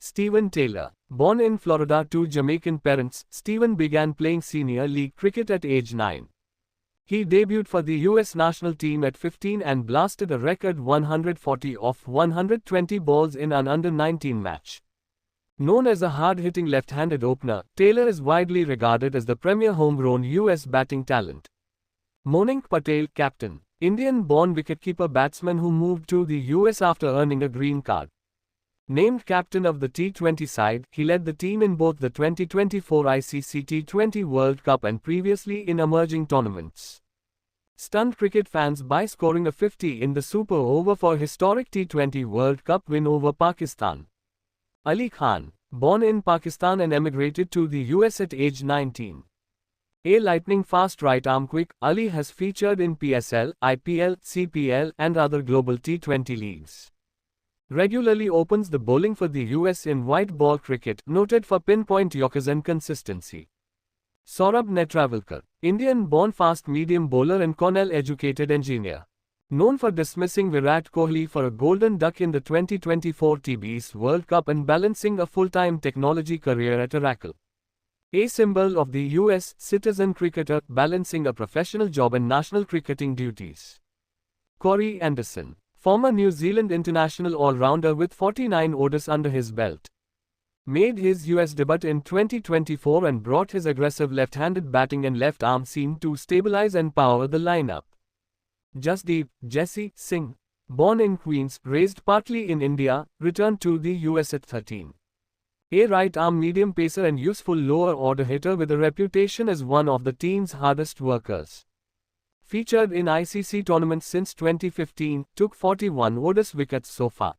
Stephen Taylor. Born in Florida to Jamaican parents, Stephen began playing senior league cricket at age 9. He debuted for the US national team at 15 and blasted a record 140 off 120 balls in an under-19 match. Known as a hard-hitting left-handed opener, Taylor is widely regarded as the premier homegrown US batting talent. Monink Patel, captain. Indian-born wicketkeeper batsman who moved to the US after earning a green card. Named captain of the T20 side, he led the team in both the 2024 ICC T20 World Cup and previously in emerging tournaments. Stunned cricket fans by scoring a 50 in the super over for historic T20 World Cup win over Pakistan. Ali Khan. Born in Pakistan and emigrated to the US at age 19. A lightning-fast right-arm quick, Ali has featured in PSL, IPL, CPL and other global T20 leagues. Regularly opens the bowling for the US in white ball cricket, noted for pinpoint yorkers and consistency. Saurabh Netravalkar. Indian-born fast-medium bowler and Cornell-educated engineer. Known for dismissing Virat Kohli for a golden duck in the 2024 TBS World Cup and balancing a full-time technology career at Oracle. A symbol of the US citizen cricketer balancing a professional job and national cricketing duties. Corey Anderson. Former New Zealand international all-rounder with 49 ODIs under his belt. Made his US debut in 2024 and brought his aggressive left-handed batting and left arm seam to stabilize and power the lineup. Jasdeep Jesse Singh. Born in Queens, raised partly in India, returned to the US at 13. A right-arm medium pacer and useful lower-order hitter with a reputation as one of the team's hardest workers. Featured in ICC tournaments since 2015, took 41 ODIs wickets so far.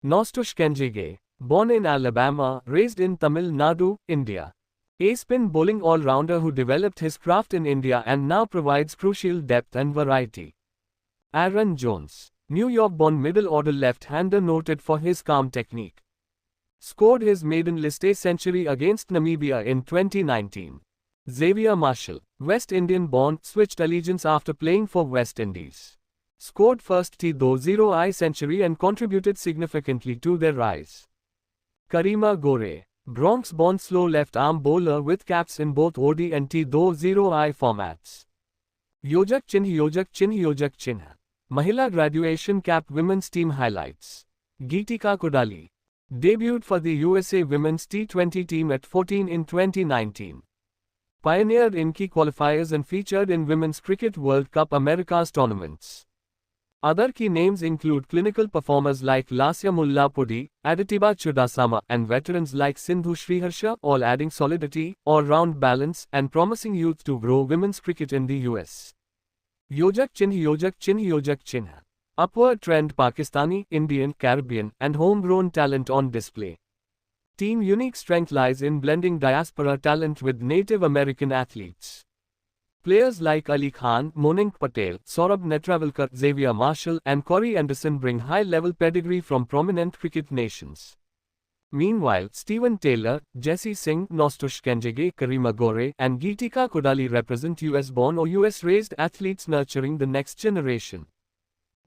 Nostosh Kenjige. Born in Alabama, raised in Tamil Nadu, India. A spin bowling all-rounder who developed his craft in India and now provides crucial depth and variety. Aaron Jones. New York-born middle-order left-hander noted for his calm technique. Scored his maiden List A century against Namibia in 2019. Xavier Marshall. West Indian-born, switched allegiance after playing for West Indies. Scored first T20I century and contributed significantly to their rise. Karima Gore. Bronx-born slow left-arm bowler with caps in both ODI and T20I formats. Yojak Chinh. Mahila graduation cap women's team highlights. Geetika Kodali. Debuted for the USA women's T20 team at 14 in 2019. Pioneered in key qualifiers and featured in Women's Cricket World Cup Americas tournaments. Other key names include clinical performers like Lasya Mullapudi, Aditya Chudasama, and veterans like Sindhu Sriharsha, all adding solidity, all-round balance, and promising youth to grow women's cricket in the US. Yojak Chinh. Upward trend Pakistani, Indian, Caribbean, and homegrown talent on display. Team unique strength lies in blending diaspora talent with Native American athletes. Players like Ali Khan, Monink Patel, Saurabh Netravalkar, Xavier Marshall, and Corey Anderson bring high-level pedigree from prominent cricket nations. Meanwhile, Stephen Taylor, Jesse Singh, Nostosh Kenjige, Karima Gore, and Geetika Kodali represent US-born or US-raised athletes nurturing the next generation.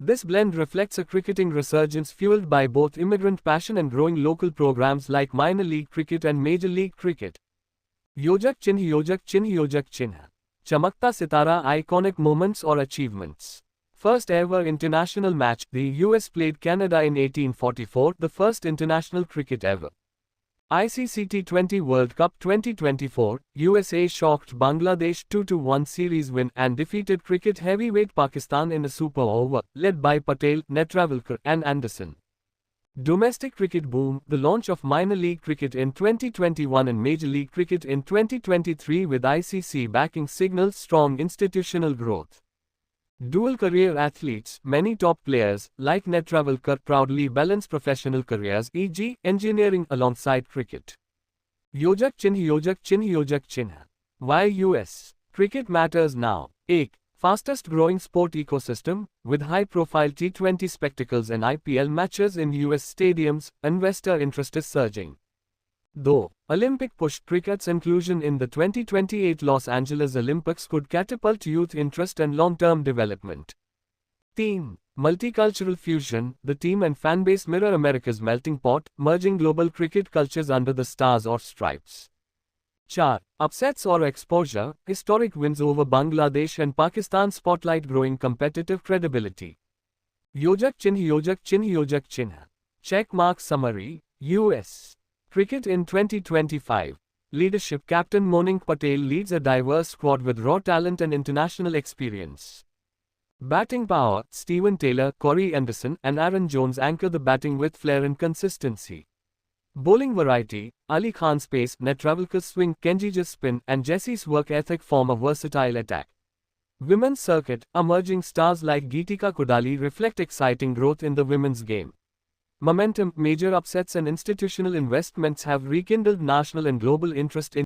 This blend reflects a cricketing resurgence fueled by both immigrant passion and growing local programs like minor league cricket and major league cricket. Yojak Chinh. Chamakta Sitara iconic moments or achievements. First ever international match, the US played Canada in 1844, the first international cricket ever. ICC T20 World Cup 2024, USA shocked Bangladesh 2-1 series win and defeated cricket heavyweight Pakistan in a super over, led by Patel, Netravalkar, and Anderson. Domestic cricket boom, the launch of minor league cricket in 2021 and major league cricket in 2023 with ICC backing signals strong institutional growth. Dual career athletes, many top players, like Netravalkar proudly balance professional careers e.g., engineering alongside cricket. Yojak Chinh. Why US? Cricket matters now. 1. Fastest growing sport ecosystem, with high-profile T20 spectacles and IPL matches in US stadiums, investor interest is surging. Though Olympic push, cricket's inclusion in the 2028 Los Angeles Olympics could catapult youth interest and long-term development. Team Multicultural fusion, the team and fanbase mirror America's melting pot, merging global cricket cultures under the stars or stripes. 4. Upsets or exposure, historic wins over Bangladesh and Pakistan spotlight growing competitive credibility. Yojak Chinh. Check mark summary, US. Cricket in 2025. Leadership Captain Moning Patel leads a diverse squad with raw talent and international experience. Batting power, Stephen Taylor, Corey Anderson, and Aaron Jones anchor the batting with flair and consistency. Bowling variety, Ali Khan's pace, Netravalkar's swing, Kenji's spin, and Jesse's work ethic form a versatile attack. Women's circuit, emerging stars like Geetika Kodali reflect exciting growth in the women's game. Momentum, major upsets and institutional investments have rekindled national and global interest in